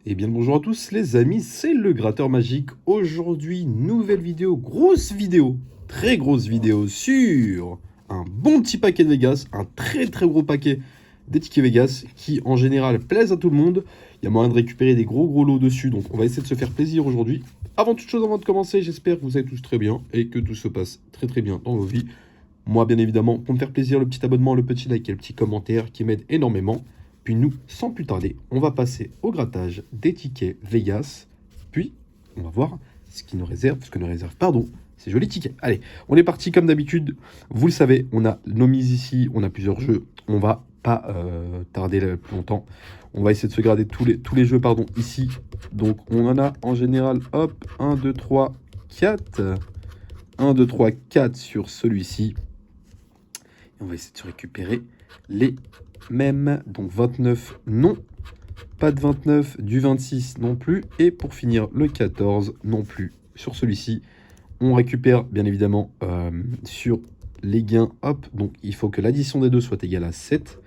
Eh bien le bonjour à tous les amis, c'est le Gratteur Magique. Aujourd'hui, nouvelle vidéo, grosse vidéo, très grosse vidéo sur un bon petit paquet de Vegas, un très très gros paquet des tickets Vegas qui en général plaisent à tout le monde. Il y a moyen de récupérer des gros lots dessus, donc on va essayer de se faire plaisir aujourd'hui. Avant toute chose, avant de commencer, j'espère que vous allez tous très bien et que tout se passe très très bien dans vos vies. Moi bien évidemment, pour me faire plaisir, le petit abonnement, le petit like et le petit commentaire qui m'aident énormément. Puis nous, sans plus tarder, on va passer au grattage des tickets Vegas. Puis, on va voir ce qui nous réserve, ces jolis tickets. Allez, on est parti comme d'habitude. Vous le savez, on a nos mises ici, on a plusieurs jeux. On va pas tarder plus longtemps. On va essayer de se grader tous les jeux ici. Donc, on en a en général, hop, 1, 2, 3, 4. 1, 2, 3, 4 sur celui-ci. Et on va essayer de se récupérer les mêmes. Donc 29, non. Pas de 29, du 26 non plus. Et pour finir, le 14 non plus. Sur celui-ci, on récupère bien évidemment sur les gains. Hop, donc il faut que l'addition des deux soit égale à 7.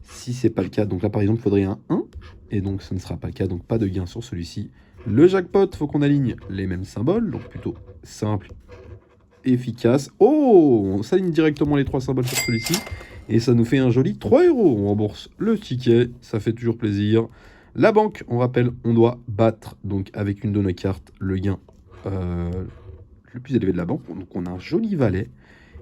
Si c'est pas le cas, donc là par exemple, il faudrait un 1. Et donc ce ne sera pas le cas, donc pas de gain sur celui-ci. Le jackpot, il faut qu'on aligne les mêmes symboles. Donc plutôt simple, efficace. Oh, on s'aligne directement les trois symboles sur celui-ci. Et ça nous fait un joli 3 €. On rembourse le ticket, ça fait toujours plaisir. La banque, on rappelle, on doit battre donc avec une de nos cartes le gain le plus élevé de la banque. Donc on a un joli valet.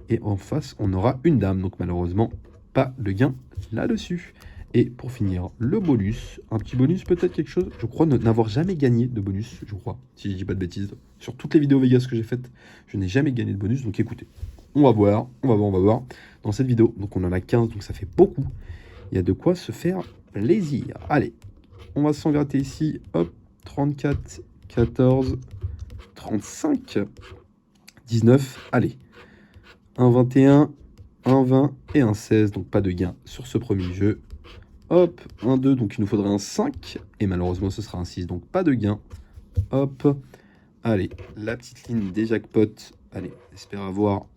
Et en face, on aura une dame. Donc malheureusement, pas de gain là-dessus. Et pour finir, le bonus. Un petit bonus, peut-être quelque chose. Je crois n'avoir jamais gagné de bonus, je crois, si je dis pas de bêtises. Sur toutes les vidéos Vegas que j'ai faites, je n'ai jamais gagné de bonus. Donc écoutez, on va voir, on va voir dans cette vidéo. Donc on en a 15, donc ça fait beaucoup. Il y a de quoi se faire plaisir. Allez, on va s'en gratter ici. Hop, 34, 14, 35, 19. Allez, un 21, un 20 et un 16. Donc pas de gain sur ce premier jeu. Hop, un 2, donc il nous faudrait un 5. Et malheureusement, ce sera un 6, donc pas de gain. Hop, allez, la petite ligne des jackpots. Allez, j'espère avoir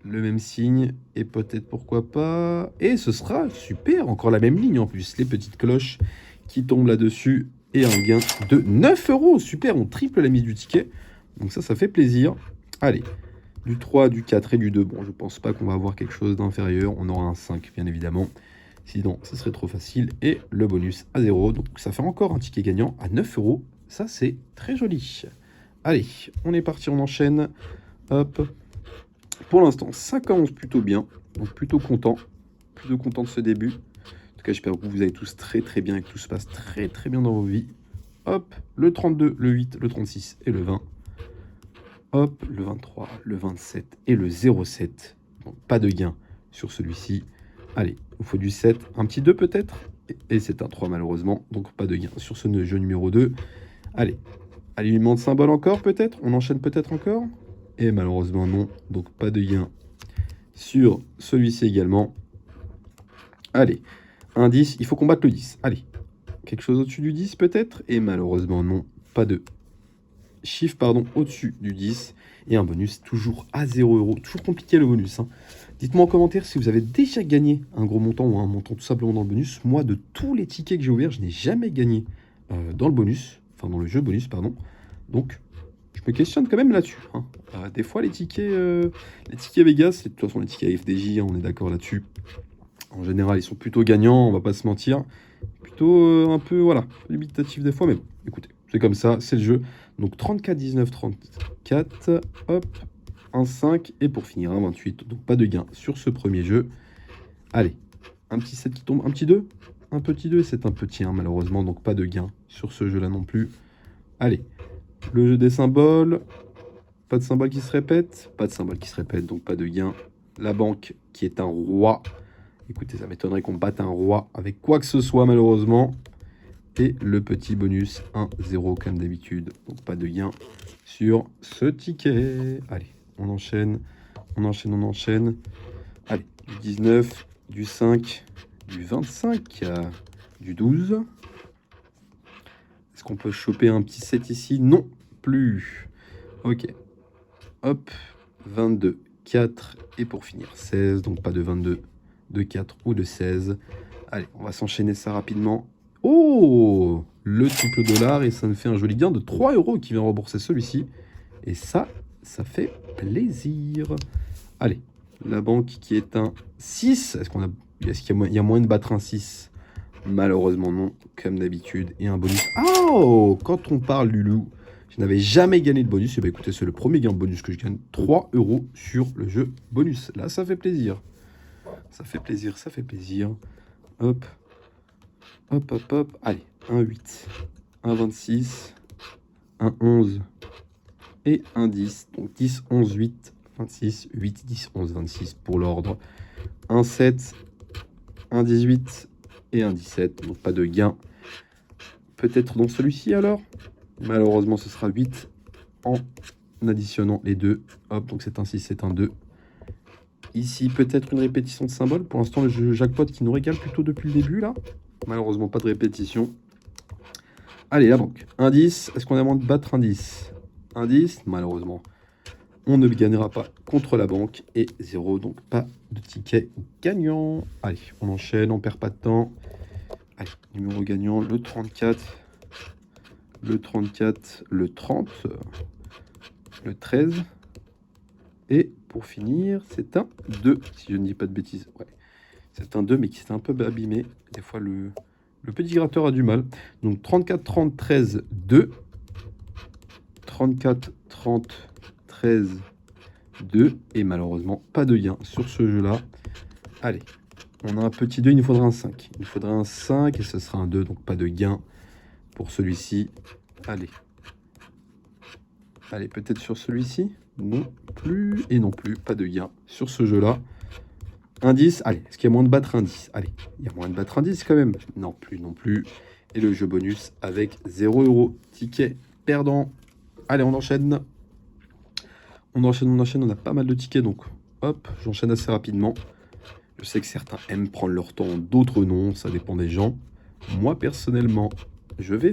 le même signe. Et peut-être, pourquoi pas... Et ce sera super, encore la même ligne en plus. Les petites cloches qui tombent là-dessus. Et un gain de 9 €. Super, on triple la mise du ticket. Donc ça fait plaisir. Allez, du 3, du 4 et du 2. Bon, je pense pas qu'on va avoir quelque chose d'inférieur. On aura un 5, bien évidemment. Sinon, ce serait trop facile. Et le bonus à 0. Donc, ça fait encore un ticket gagnant à 9 €. Ça, c'est très joli. Allez, on est parti, on enchaîne. Hop. Pour l'instant, ça commence plutôt bien. Donc, plutôt content. Plutôt content de ce début. En tout cas, j'espère que vous allez tous très très bien et que tout se passe très très bien dans vos vies. Hop, le 32, le 8, le 36 et le 20. Hop, le 23, le 27 et le 07. Donc, pas de gain sur celui-ci. Allez, il vous faut du 7, un petit 2 peut-être. Et c'est un 3 malheureusement, donc pas de gain sur ce jeu numéro 2. Allez, alignement de symbole encore peut-être. On enchaîne peut-être encore. Et malheureusement non, donc pas de gain sur celui-ci également. Allez, un 10, il faut qu'on batte le 10. Allez, quelque chose au-dessus du 10 peut-être. Et malheureusement non, pas de chiffre au-dessus du 10. Et un bonus toujours à 0 €. Toujours compliqué le bonus, hein. Dites-moi en commentaire si vous avez déjà gagné un gros montant ou un montant tout simplement dans le bonus. Moi, de tous les tickets que j'ai ouverts, je n'ai jamais gagné dans le bonus. Enfin, dans le jeu bonus, pardon. Donc, je me questionne quand même là-dessus, hein. Des fois, les tickets Vegas, de toute façon, les tickets FDJ, hein, on est d'accord là-dessus. En général, ils sont plutôt gagnants, on va pas se mentir. Plutôt un peu, voilà, limitatif des fois, mais bon, écoutez, c'est comme ça, c'est le jeu. Donc 34, 19, 34, hop, un 5, et pour finir, un 28. Donc pas de gain sur ce premier jeu. Allez, un petit 7 qui tombe, un petit 2. Un petit 2, c'est un petit 1 malheureusement, donc pas de gain sur ce jeu-là non plus. Allez, le jeu des symboles. Pas de symbole qui se répète. Pas de symbole qui se répète, donc pas de gain. La banque qui est un roi. Écoutez, ça m'étonnerait qu'on batte un roi avec quoi que ce soit malheureusement. Et le petit bonus 1-0 comme d'habitude. Donc pas de gain sur ce ticket. Allez, on enchaîne, on enchaîne, on enchaîne. Allez, du 19, du 5, du 25, du 12. Est-ce qu'on peut choper un petit 7 ici? Non plus. Ok. Hop, 22, 4. Et pour finir, 16. Donc pas de 22, de 4 ou de 16. Allez, on va s'enchaîner ça rapidement. Oh, le triple dollar et ça me fait un joli gain de 3 euros qui vient rembourser celui-ci. Et ça fait plaisir. Allez, la banque qui est un 6. Est-ce qu'il y a moyen de battre un 6? Malheureusement non, comme d'habitude. Et un bonus. Oh, quand on parle Loulou, je n'avais jamais gagné de bonus. Et bien écoutez, c'est le premier gain de bonus que je gagne. 3 euros sur le jeu bonus. Là, ça fait plaisir. Ça fait plaisir, ça fait plaisir. Hop. Hop, hop, hop. Allez, un 8, un 26, un 11 et un 10. Donc 10, 11, 8, 26, 8, 10, 11, 26 pour l'ordre. Un 7, un 18 et un 17. Donc pas de gain. Peut-être dans celui-ci alors. Malheureusement, ce sera 8 en additionnant les deux. Hop, donc c'est un 6, c'est un 2. Ici, peut-être une répétition de symbole. Pour l'instant, le jeu jackpot qui nous régale plutôt depuis le début là. Malheureusement, pas de répétition. Allez, la banque. Un 10. Est-ce qu'on a moyen de battre un 10? Un 10. Malheureusement, on ne gagnera pas contre la banque. Et 0, donc pas de ticket gagnant. Allez, on enchaîne, on perd pas de temps. Allez, numéro gagnant, le 34. Le 34, le 30. Le 13. Et pour finir, c'est un 2. Si je ne dis pas de bêtises. Ouais. C'est un 2, mais qui s'est un peu abîmé. Des fois, le petit gratteur a du mal. Donc 34, 30, 13, 2. 34, 30, 13, 2. Et malheureusement, pas de gain sur ce jeu-là. Allez, on a un petit 2, il nous faudra un 5. Il nous faudra un 5 et ce sera un 2, donc pas de gain pour celui-ci. Allez. Allez, peut-être sur celui-ci? Non plus. Et non plus, pas de gain sur ce jeu-là. Un 10, allez, est-ce qu'il y a moyen de battre un 10? Allez, il y a moyen de battre un 10 quand même. Non plus, non plus. Et le jeu bonus avec 0 euros. Ticket perdant. Allez, on enchaîne. On enchaîne, on a pas mal de tickets, donc hop, j'enchaîne assez rapidement. Je sais que certains aiment prendre leur temps, d'autres non, ça dépend des gens. Moi, personnellement,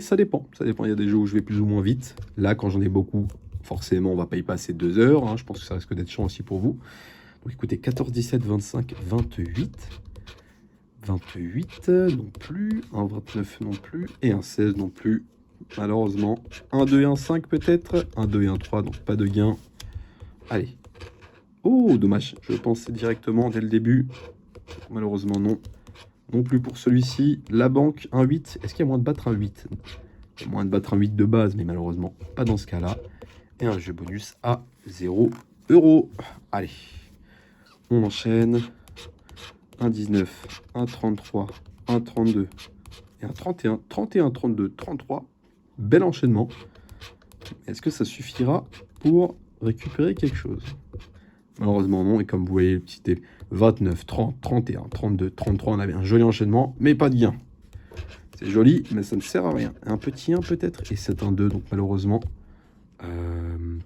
ça dépend. Il y a des jeux où je vais plus ou moins vite. Là, quand j'en ai beaucoup, forcément, on va pas y passer 2 heures. Hein. Je pense que ça risque d'être chiant aussi pour vous. Donc écoutez, 14, 17, 25, 28. 28 non plus. Un 29 non plus. Et un 16 non plus. Malheureusement. Un 2 et un 5 peut-être. Un 2 et un 3, donc pas de gain. Allez. Oh, dommage. Je pensais directement dès le début. Malheureusement, non. Non plus pour celui-ci. La banque, un 8. Est-ce qu'il y a moyen de battre un 8? Il y a moyen de battre un 8 de base, mais malheureusement, pas dans ce cas-là. Et un jeu bonus à 0 euros. Allez. On enchaîne. Un 19, un 33, un 32 et un 31. 31, 32, 33. Bel enchaînement. Est-ce que ça suffira pour récupérer quelque chose? Malheureusement non. Et comme vous voyez, le petit 29, 30, 31, 32, 33. On avait un joli enchaînement, mais pas de gain. C'est joli, mais ça ne sert à rien. Un petit 1 peut-être. Et c'est un 2, donc malheureusement,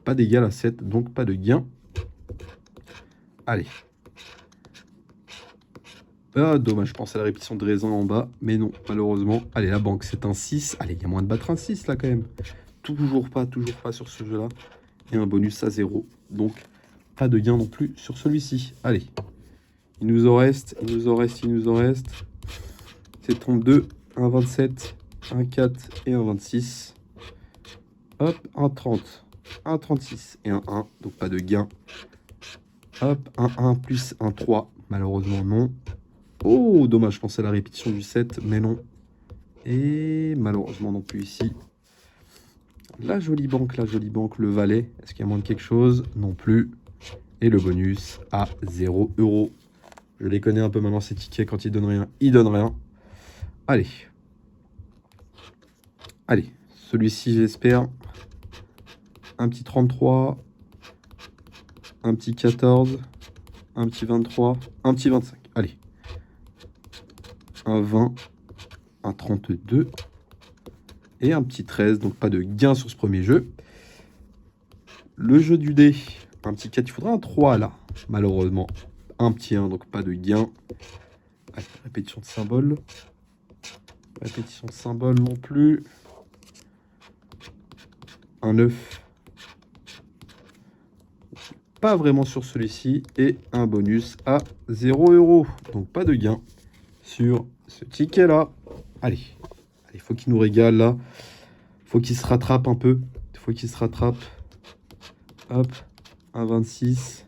pas d'égal à 7, donc pas de gain. Allez. Ah, dommage, je pensais à la répétition de raisin en bas, mais non, malheureusement. Allez, la banque, c'est un 6. Allez, il y a moyen de battre un 6, là, quand même. Toujours pas sur ce jeu-là. Et un bonus à 0. Donc, pas de gain non plus sur celui-ci. Allez, il nous en reste. C'est un 2, un 27, un 4 et un 26. Hop, un 30, un 36 et un 1. Donc, pas de gain. Hop, un 1 plus un 3. Malheureusement, non. Oh, dommage, je pensais à la répétition du 7, mais non. Et malheureusement non plus ici. La jolie banque, le valet. Est-ce qu'il y a moins de quelque chose? Non plus. Et le bonus à 0 euros. Je les connais un peu maintenant, ces tickets. Quand ils donnent rien, ils donnent rien. Allez. Allez, celui-ci, j'espère. Un petit 33. Un petit 14. Un petit 23. Un petit 25. Allez. Un 20, un 32 et un petit 13, donc pas de gain sur ce premier jeu. Le jeu du dé, un petit 4, il faudra un 3 là, malheureusement. Un petit 1, donc pas de gain. Allez, répétition de symbole. Répétition de symbole non plus. Un 9. Pas vraiment sur celui-ci. Et un bonus à 0 euros. Donc pas de gain sur ce ticket là. Allez, Il faut qu'il nous régale là. Il faut qu'il se rattrape un peu. Il faut qu'il se rattrape. Hop, 1,26.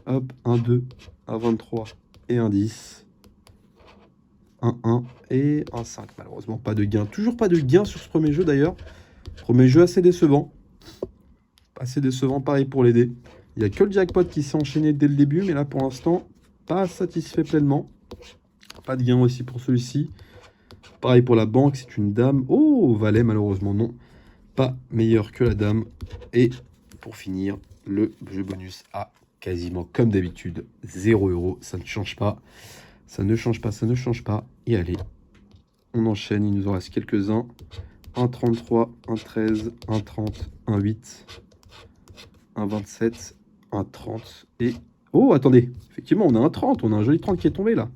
Hop, 1,2, 1,23 et 1,10. 1,1 et 1,5. Malheureusement, pas de gain. Toujours pas de gain sur ce premier jeu d'ailleurs. Premier jeu assez décevant. Assez décevant, pareil pour les dés. Il n'y a que le jackpot qui s'est enchaîné dès le début, mais là pour l'instant, pas satisfait pleinement. Pas de gain aussi pour celui-ci. Pareil pour la banque, c'est une dame. Oh, valet, malheureusement non. Pas meilleur que la dame. Et pour finir, le jeu bonus à quasiment comme d'habitude 0 €. Ça ne change pas. Ça ne change pas, ça ne change pas. Et allez, on enchaîne. Il nous en reste quelques-uns. 1,33, 1,13, 1,30, 1,8, 1,27, 1,30 et... Oh, attendez. Effectivement, on a un 30. On a un joli 30 qui est tombé là.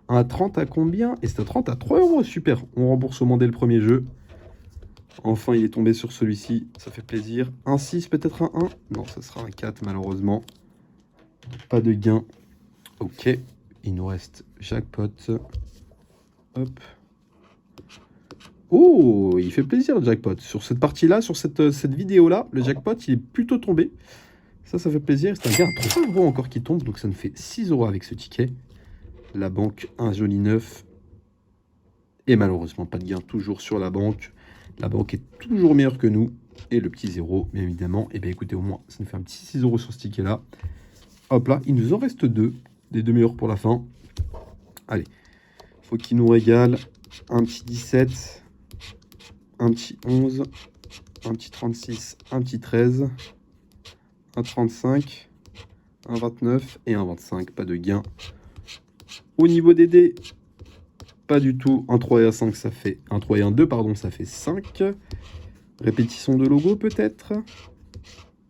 Un 30 à combien? Et c'est un 30 à 3 €. Super. On rembourse au moins dès le premier jeu. Enfin, il est tombé sur celui-ci. Ça fait plaisir. Un 6, peut-être un 1. Non, ça sera un 4, malheureusement. Pas de gain. Ok. Il nous reste jackpot. Hop. Oh, il fait plaisir le jackpot. Sur cette partie-là, sur cette vidéo-là, le jackpot, il est plutôt tombé. Ça fait plaisir. C'est un gain à 3 € encore qui tombe. Donc ça nous fait 6 € avec ce ticket. La banque, un joli 9. Et malheureusement, pas de gain toujours sur la banque. La banque est toujours meilleure que nous. Et le petit 0, bien évidemment. Et bien écoutez, au moins, ça nous fait un petit 6 € sur ce ticket-là. Hop là, il nous en reste 2. Des 2 meilleurs pour la fin. Allez, faut qu'il nous régale. Un petit 17. Un petit 11. Un petit 36. Un petit 13. Un 35. Un 29 et un 25. Pas de gain. Au niveau des dés, pas du tout. Un 3 et un 5, ça fait... Un 3 et un 2, pardon, ça fait 5. Répétition de logo, peut-être.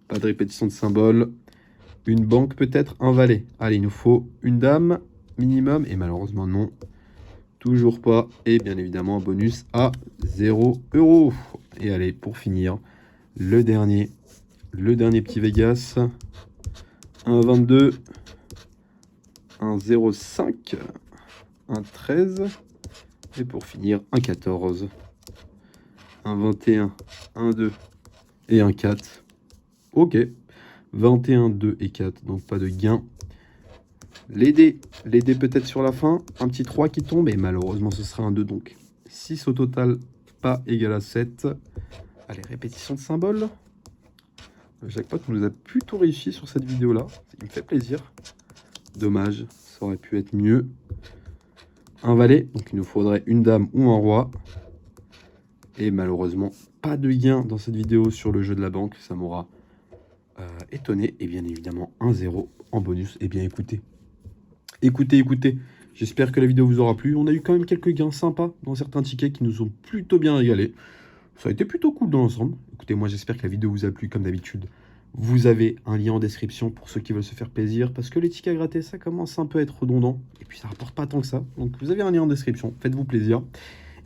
Pas de répétition de symbole. Une banque, peut-être. Un valet. Allez, il nous faut une dame, minimum. Et malheureusement, non. Toujours pas. Et bien évidemment, un bonus à 0 €. Et allez, pour finir, le dernier petit Vegas. Un 22. Un 0,5. Un 13. Et pour finir, un 14. Un 21. Un 2. Et un 4. Ok. 21, 2 et 4. Donc pas de gain. Les dés peut-être sur la fin. Un petit 3 qui tombe. Et malheureusement, ce sera un 2. Donc 6 au total. Pas égal à 7. Allez, répétition de symbole. Le jackpot nous a plutôt réussi sur cette vidéo-là. Il me fait plaisir. Dommage. Ça aurait pu être mieux. Un valet. Donc il nous faudrait une dame ou un roi. Et malheureusement, pas de gain dans cette vidéo sur le jeu de la banque. Ça m'aura étonné. Et bien évidemment, un 0 en bonus. Et bien écoutez. Écoutez. J'espère que la vidéo vous aura plu. On a eu quand même quelques gains sympas dans certains tickets qui nous ont plutôt bien régalé. Ça a été plutôt cool dans l'ensemble. Écoutez, moi j'espère que la vidéo vous a plu comme d'habitude. Vous avez un lien en description pour ceux qui veulent se faire plaisir. Parce que les tickets à gratter, ça commence un peu à être redondant. Et puis ça rapporte pas tant que ça. Donc vous avez un lien en description. Faites-vous plaisir.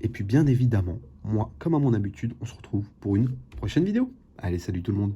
Et puis bien évidemment, moi, comme à mon habitude, on se retrouve pour une prochaine vidéo. Allez, salut tout le monde.